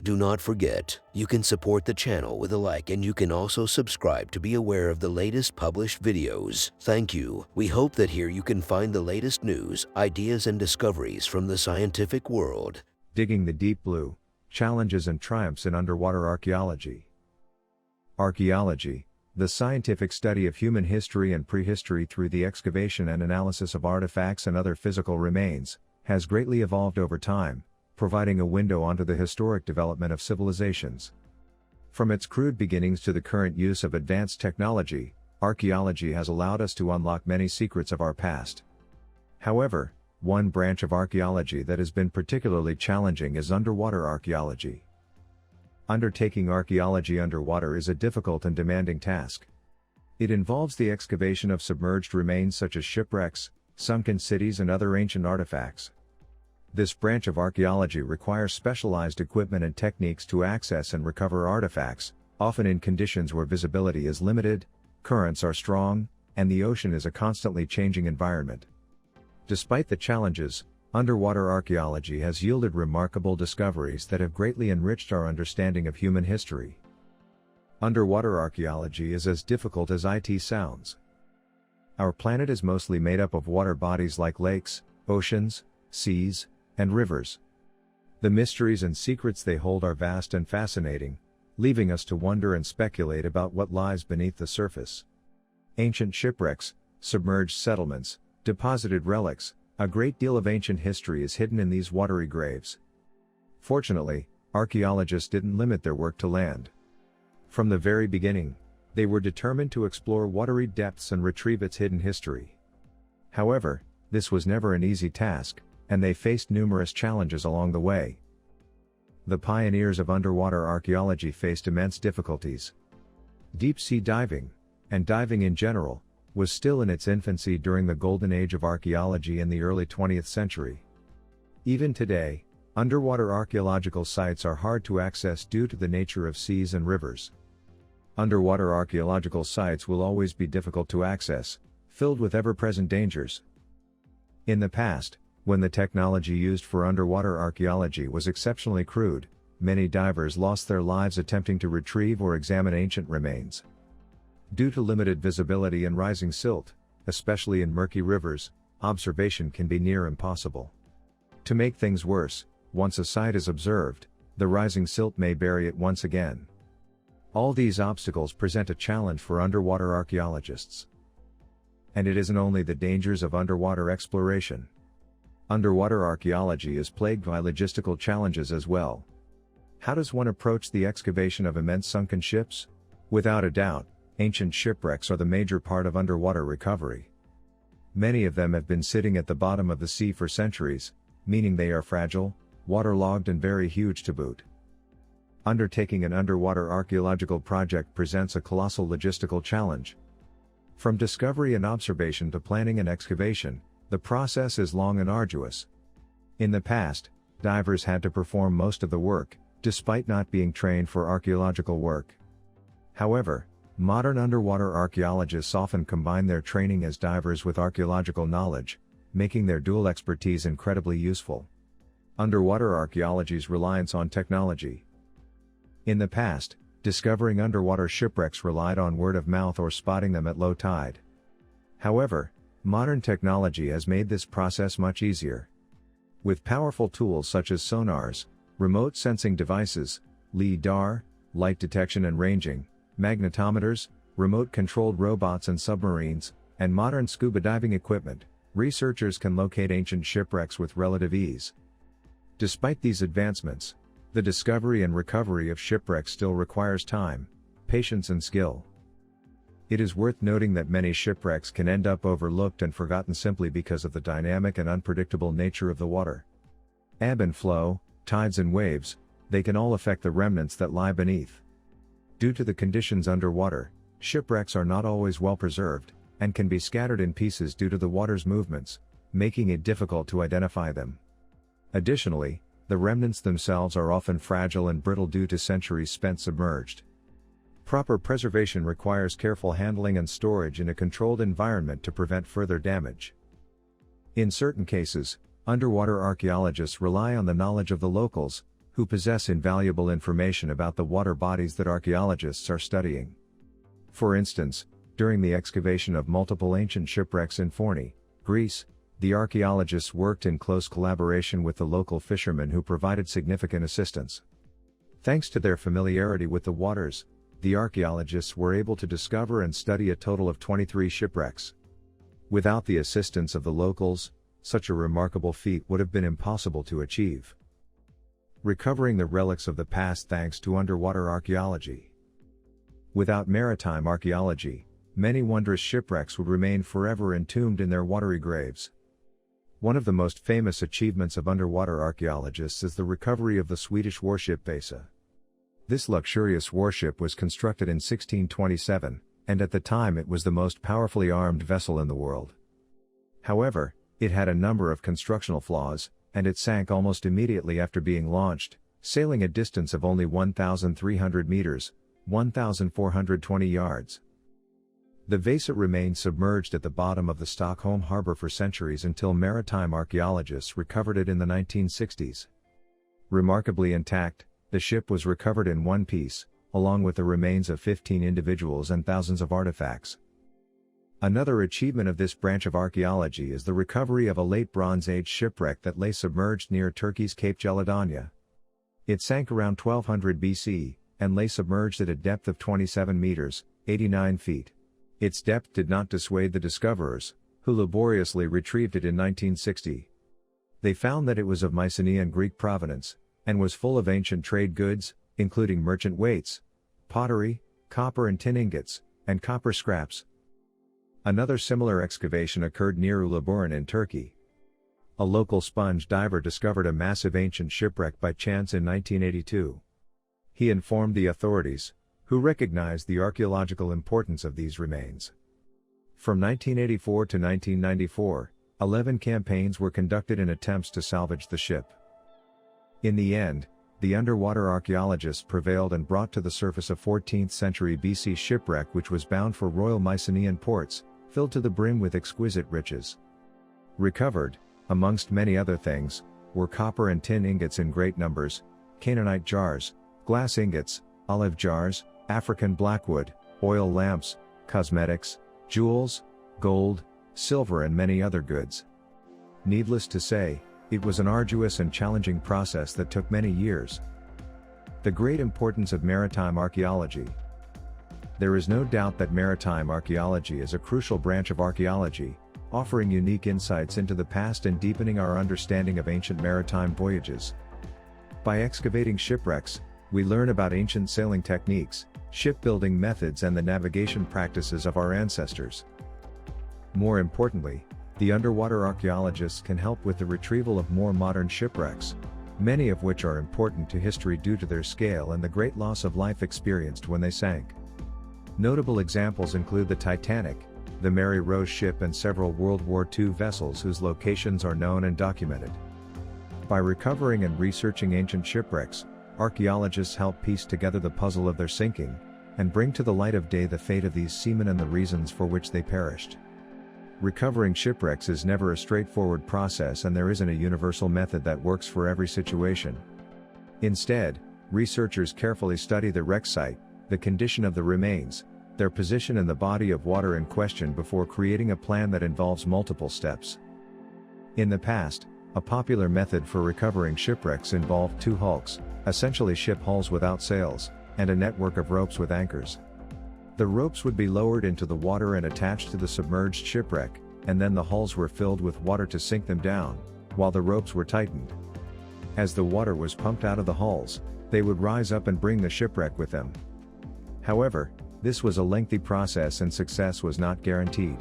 Do not forget, you can support the channel with a like, and you can also subscribe to be aware of the latest published videos. Thank you. We hope that here you can find the latest news, ideas, and discoveries from the scientific world. Digging the deep blue, challenges and triumphs in underwater archaeology. Archaeology, the scientific study of human history and prehistory through the excavation and analysis of artifacts and other physical remains, has greatly evolved over time, providing a window onto the historic development of civilizations. From its crude beginnings to the current use of advanced technology, archaeology has allowed us to unlock many secrets of our past. However, one branch of archaeology that has been particularly challenging is underwater archaeology. Undertaking archaeology underwater is a difficult and demanding task. It involves the excavation of submerged remains such as shipwrecks, sunken cities, and other ancient artifacts. This branch of archaeology requires specialized equipment and techniques to access and recover artifacts, often in conditions where visibility is limited, currents are strong, and the ocean is a constantly changing environment. Despite the challenges, underwater archaeology has yielded remarkable discoveries that have greatly enriched our understanding of human history. Underwater archaeology is as difficult as it sounds. Our planet is mostly made up of water bodies like lakes, oceans, seas, and rivers. The mysteries and secrets they hold are vast and fascinating, leaving us to wonder and speculate about what lies beneath the surface. Ancient shipwrecks, submerged settlements, deposited relics, a great deal of ancient history is hidden in these watery graves. Fortunately, archaeologists didn't limit their work to land. From the very beginning, they were determined to explore watery depths and retrieve its hidden history. However, this was never an easy task, and they faced numerous challenges along the way. The pioneers of underwater archaeology faced immense difficulties. Deep-sea diving, and diving in general, was still in its infancy during the golden age of archaeology in the early 20th century. Even today, underwater archaeological sites are hard to access due to the nature of seas and rivers. Underwater archaeological sites will always be difficult to access, filled with ever-present dangers. In the past, when the technology used for underwater archaeology was exceptionally crude, many divers lost their lives attempting to retrieve or examine ancient remains. Due to limited visibility and rising silt, especially in murky rivers, observation can be near impossible. To make things worse, once a site is observed, the rising silt may bury it once again. All these obstacles present a challenge for underwater archaeologists. And it isn't only the dangers of underwater exploration. Underwater archaeology is plagued by logistical challenges as well. How does one approach the excavation of immense sunken ships? Without a doubt, ancient shipwrecks are the major part of underwater recovery. Many of them have been sitting at the bottom of the sea for centuries, meaning they are fragile, waterlogged, and very huge to boot. Undertaking an underwater archaeological project presents a colossal logistical challenge. From discovery and observation to planning and excavation, the process is long and arduous. In the past, divers had to perform most of the work, despite not being trained for archaeological work. However, modern underwater archaeologists often combine their training as divers with archaeological knowledge, making their dual expertise incredibly useful. Underwater archaeology's reliance on technology. In the past, discovering underwater shipwrecks relied on word of mouth or spotting them at low tide. However, modern technology has made this process much easier. With powerful tools such as sonars, remote sensing devices, LIDAR, light detection and ranging, magnetometers, remote-controlled robots and submarines, and modern scuba diving equipment, researchers can locate ancient shipwrecks with relative ease. Despite these advancements, the discovery and recovery of shipwrecks still requires time, patience and skill. It is worth noting that many shipwrecks can end up overlooked and forgotten simply because of the dynamic and unpredictable nature of the water. Ebb and flow, tides and waves, they can all affect the remnants that lie beneath. Due to the conditions underwater, shipwrecks are not always well preserved, and can be scattered in pieces due to the water's movements, making it difficult to identify them. Additionally, the remnants themselves are often fragile and brittle due to centuries spent submerged. Proper preservation requires careful handling and storage in a controlled environment to prevent further damage. In certain cases, underwater archaeologists rely on the knowledge of the locals, who possess invaluable information about the water bodies that archaeologists are studying. For instance, during the excavation of multiple ancient shipwrecks in Forni, Greece, the archaeologists worked in close collaboration with the local fishermen who provided significant assistance. Thanks to their familiarity with the waters, the archaeologists were able to discover and study a total of 23 shipwrecks. Without the assistance of the locals, such a remarkable feat would have been impossible to achieve. Recovering the relics of the past thanks to underwater archaeology. Without maritime archaeology, many wondrous shipwrecks would remain forever entombed in their watery graves. One of the most famous achievements of underwater archaeologists is the recovery of the Swedish warship Vasa. This luxurious warship was constructed in 1627, and at the time it was the most powerfully armed vessel in the world. However, it had a number of constructional flaws, and it sank almost immediately after being launched, sailing a distance of only 1,300 meters, 1,420 yards. The Vasa remained submerged at the bottom of the Stockholm harbor for centuries until maritime archaeologists recovered it in the 1960s. Remarkably intact, the ship was recovered in one piece, along with the remains of 15 individuals and thousands of artifacts. Another achievement of this branch of archaeology is the recovery of a late Bronze Age shipwreck that lay submerged near Turkey's Cape Gelidonia. It sank around 1200 BC, and lay submerged at a depth of 27 meters, 89 feet. Its depth did not dissuade the discoverers, who laboriously retrieved it in 1960. They found that it was of Mycenaean Greek provenance, and was full of ancient trade goods, including merchant weights, pottery, copper and tin ingots, and copper scraps. Another similar excavation occurred near Uluburun in Turkey. A local sponge diver discovered a massive ancient shipwreck by chance in 1982. He informed the authorities, who recognized the archaeological importance of these remains. From 1984 to 1994, 11 campaigns were conducted in attempts to salvage the ship. In the end, the underwater archaeologists prevailed and brought to the surface a 14th century BC shipwreck which was bound for royal Mycenaean ports, filled to the brim with exquisite riches. Recovered, amongst many other things, were copper and tin ingots in great numbers, Canaanite jars, glass ingots, olive jars, African blackwood, oil lamps, cosmetics, jewels, gold, silver and many other goods. Needless to say, it was an arduous and challenging process that took many years. The great importance of maritime archaeology. There is no doubt that maritime archaeology is a crucial branch of archaeology, offering unique insights into the past and deepening our understanding of ancient maritime voyages. By excavating shipwrecks, we learn about ancient sailing techniques, shipbuilding methods and the navigation practices of our ancestors. More importantly, the underwater archaeologists can help with the retrieval of more modern shipwrecks, many of which are important to history due to their scale and the great loss of life experienced when they sank. Notable examples include the Titanic, the Mary Rose ship and several World War II vessels whose locations are known and documented. By recovering and researching ancient shipwrecks, archaeologists help piece together the puzzle of their sinking, and bring to the light of day the fate of these seamen and the reasons for which they perished. Recovering shipwrecks is never a straightforward process and there isn't a universal method that works for every situation. Instead, researchers carefully study the wreck site, the condition of the remains, their position in the body of water in question before creating a plan that involves multiple steps. In the past, a popular method for recovering shipwrecks involved two hulks, essentially ship hulls without sails, and a network of ropes with anchors. The ropes would be lowered into the water and attached to the submerged shipwreck, and then the hulls were filled with water to sink them down, while the ropes were tightened. As the water was pumped out of the hulls, they would rise up and bring the shipwreck with them. However, this was a lengthy process and success was not guaranteed.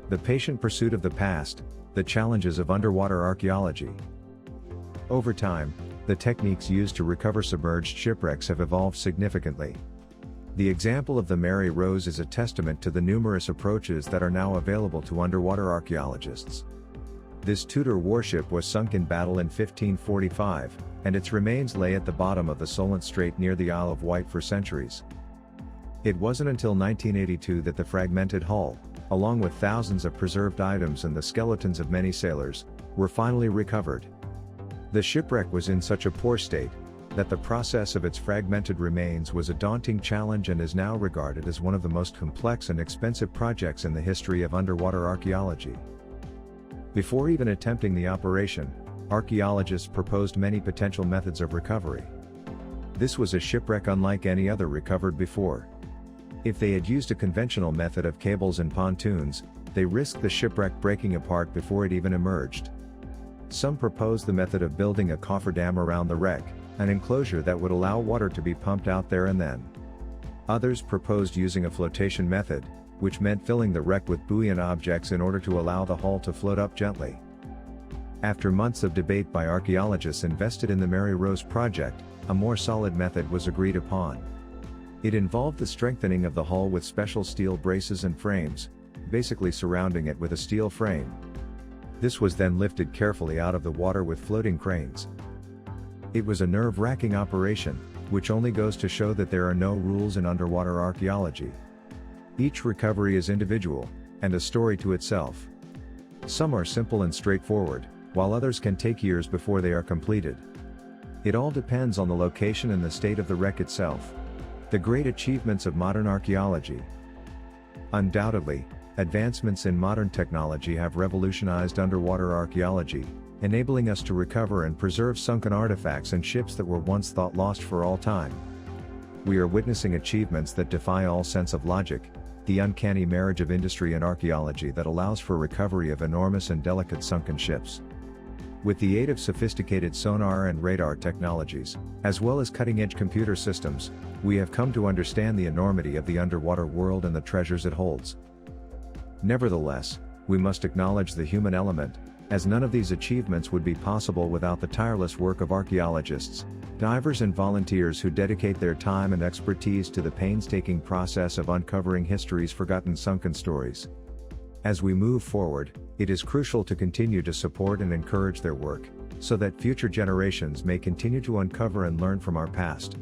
The patient pursuit of the past, the challenges of underwater archaeology. Over time, the techniques used to recover submerged shipwrecks have evolved significantly. The example of the Mary Rose is a testament to the numerous approaches that are now available to underwater archaeologists. This Tudor warship was sunk in battle in 1545, and its remains lay at the bottom of the Solent Strait near the Isle of Wight for centuries. It wasn't until 1982 that the fragmented hull, along with thousands of preserved items and the skeletons of many sailors, were finally recovered. The shipwreck was in such a poor state that the process of its fragmented remains was a daunting challenge and is now regarded as one of the most complex and expensive projects in the history of underwater archaeology. Before even attempting the operation, archaeologists proposed many potential methods of recovery. This was a shipwreck unlike any other recovered before. If they had used a conventional method of cables and pontoons, they risked the shipwreck breaking apart before it even emerged. Some proposed the method of building a cofferdam around the wreck, an enclosure that would allow water to be pumped out there and then. Others proposed using a flotation method, which meant filling the wreck with buoyant objects in order to allow the hull to float up gently. After months of debate by archaeologists invested in the Mary Rose project, a more solid method was agreed upon. It involved the strengthening of the hull with special steel braces and frames, basically surrounding it with a steel frame. This was then lifted carefully out of the water with floating cranes. It was a nerve-wracking operation, which only goes to show that there are no rules in underwater archaeology. Each recovery is individual, and a story to itself. Some are simple and straightforward, while others can take years before they are completed. It all depends on the location and the state of the wreck itself. The great achievements of modern archaeology. Undoubtedly, advancements in modern technology have revolutionized underwater archaeology, enabling us to recover and preserve sunken artifacts and ships that were once thought lost for all time. We are witnessing achievements that defy all sense of logic, the uncanny marriage of industry and archaeology that allows for recovery of enormous and delicate sunken ships. With the aid of sophisticated sonar and radar technologies, as well as cutting-edge computer systems, we have come to understand the enormity of the underwater world and the treasures it holds. Nevertheless, we must acknowledge the human element, as none of these achievements would be possible without the tireless work of archaeologists, divers and volunteers who dedicate their time and expertise to the painstaking process of uncovering history's forgotten sunken stories. As we move forward, it is crucial to continue to support and encourage their work, so that future generations may continue to uncover and learn from our past.